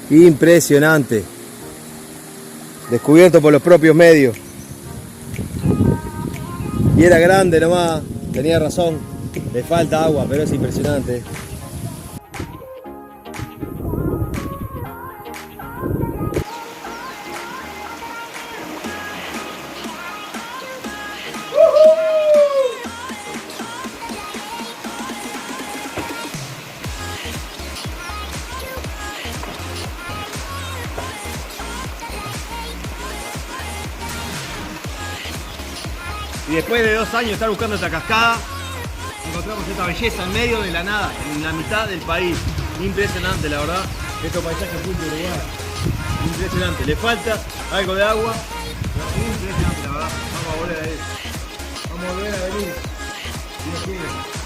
Impresionante. Descubierto por los propios medios. Y era grande nomás, tenía razón. Le falta agua, pero es impresionante. Y después de 2 años de estar buscando esta cascada, encontramos esta belleza en medio de la nada, en la mitad del país. Impresionante, la verdad, estos paisajes ocultos de Uruguay. Impresionante, le falta algo de agua, pero impresionante, la verdad. Vamos a volver a ir. Vamos a volver a venir. Dios quiere.